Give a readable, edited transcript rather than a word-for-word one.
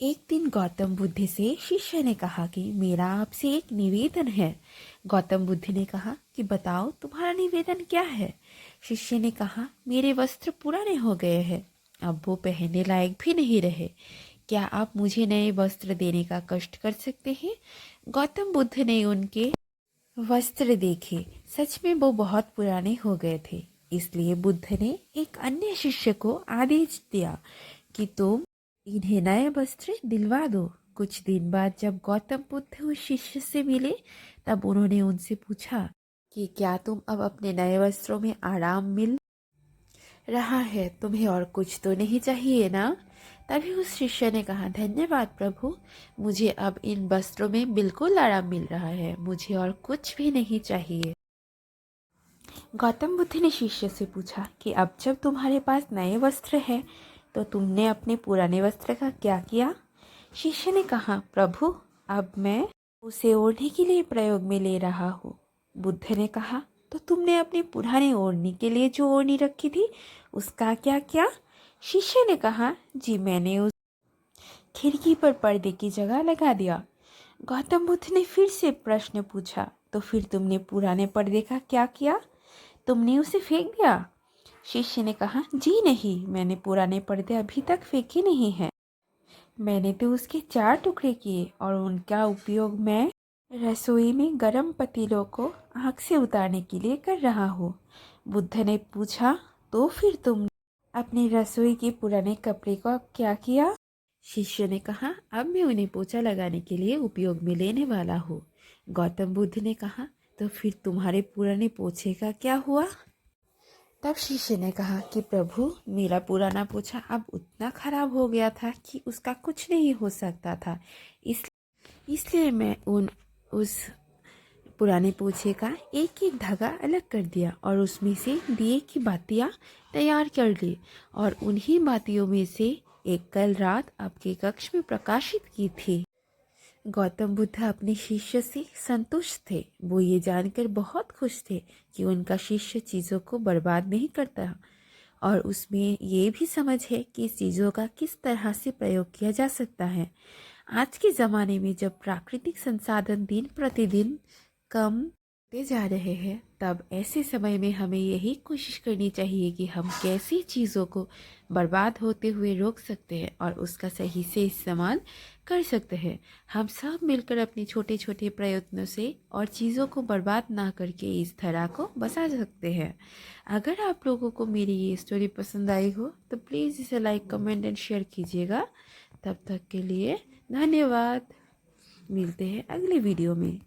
एक दिन गौतम बुद्ध से शिष्य ने कहा कि मेरा आपसे एक निवेदन है। गौतम बुद्ध ने कहा कि बताओ तुम्हारा निवेदन क्या है। शिष्य ने कहा मेरे वस्त्र पुराने हो गए हैं, अब वो पहनने लायक भी नहीं रहे। क्या आप मुझे नए वस्त्र देने का कष्ट कर सकते हैं। गौतम बुद्ध ने उनके वस्त्र देखे, सच में वो बहुत पुराने हो गए थे। इसलिए बुद्ध ने एक अन्य शिष्य को आदेश दिया कि तुम इन्हें नए वस्त्र दिलवा दो। कुछ दिन बाद जब गौतम बुद्ध उस शिष्य से मिले, तब उन्होंने उनसे पूछा कि क्या तुम अब अपने नए वस्त्रों में आराम मिल रहा है, तुम्हें और कुछ तो नहीं चाहिए ना। तभी उस शिष्य ने कहा धन्यवाद प्रभु, मुझे अब इन वस्त्रों में बिल्कुल आराम मिल रहा है, मुझे और कुछ भी नहीं चाहिए। गौतम बुद्ध ने शिष्य से पूछा कि अब जब तुम्हारे पास नए वस्त्र हैं, तो तुमने अपने पुराने वस्त्र का क्या किया। शिष्य ने कहा प्रभु, अब मैं उसे ओढ़ने के लिए प्रयोग में ले रहा हूँ। बुद्ध ने कहा तो तुमने अपने पुराने ओढ़ने के लिए जो ओढ़नी रखी थी उसका क्या किया। शिष्य ने कहा जी मैंने उस खिड़की पर पर्दे की जगह लगा दिया। गौतम बुद्ध ने फिर से प्रश्न पूछा तो फिर तुमने पुराने पर्दे का क्या किया, तुमने उसे फेंक दिया। शिष्य ने कहा जी नहीं, मैंने पुराने पर्दे अभी तक फेंके नहीं हैं, मैंने तो उसके 4 टुकड़े किए और उनका उपयोग मैं रसोई में गर्म पतीलों को आग से उतारने के लिए कर रहा हूँ। बुद्ध ने पूछा तो फिर तुम अपनी रसोई के पुराने कपड़े का क्या किया। शिष्य ने कहा अब मैं उन्हें पोछा लगाने के लिए उपयोग में लेने वाला हूँ। गौतम बुद्ध ने कहा तो फिर तुम्हारे पुराने पोछे का क्या हुआ। तब शिष्य ने कहा कि प्रभु, मेरा पुराना पोछा अब उतना खराब हो गया था कि उसका कुछ नहीं हो सकता था। इस इसलिए मैं उस पुराने पोछे का एक एक धागा अलग कर दिया और उसमें से दिए की बातियाँ तैयार कर ली और उन्हीं बातियों में से एक कल रात आपके कक्ष में प्रकाशित की थी। गौतम बुद्ध अपने शिष्य से संतुष्ट थे। वो ये जानकर बहुत खुश थे कि उनका शिष्य चीज़ों को बर्बाद नहीं करता और उसमें ये भी समझ है कि चीज़ों का किस तरह से प्रयोग किया जा सकता है। आज के ज़माने में जब प्राकृतिक संसाधन दिन प्रतिदिन कम होते जा रहे हैं, तब ऐसे समय में हमें यही कोशिश करनी चाहिए कि हम कैसी चीज़ों को बर्बाद होते हुए रोक सकते हैं और उसका सही से इस्तेमाल कर सकते हैं। हम सब मिलकर अपने छोटे छोटे प्रयत्नों से और चीज़ों को बर्बाद ना करके इस धरा को बचा सकते हैं। अगर आप लोगों को मेरी ये स्टोरी पसंद आई हो तो प्लीज़ इसे लाइक, कमेंट एंड शेयर कीजिएगा। तब तक के लिए धन्यवाद। मिलते हैं अगले वीडियो में।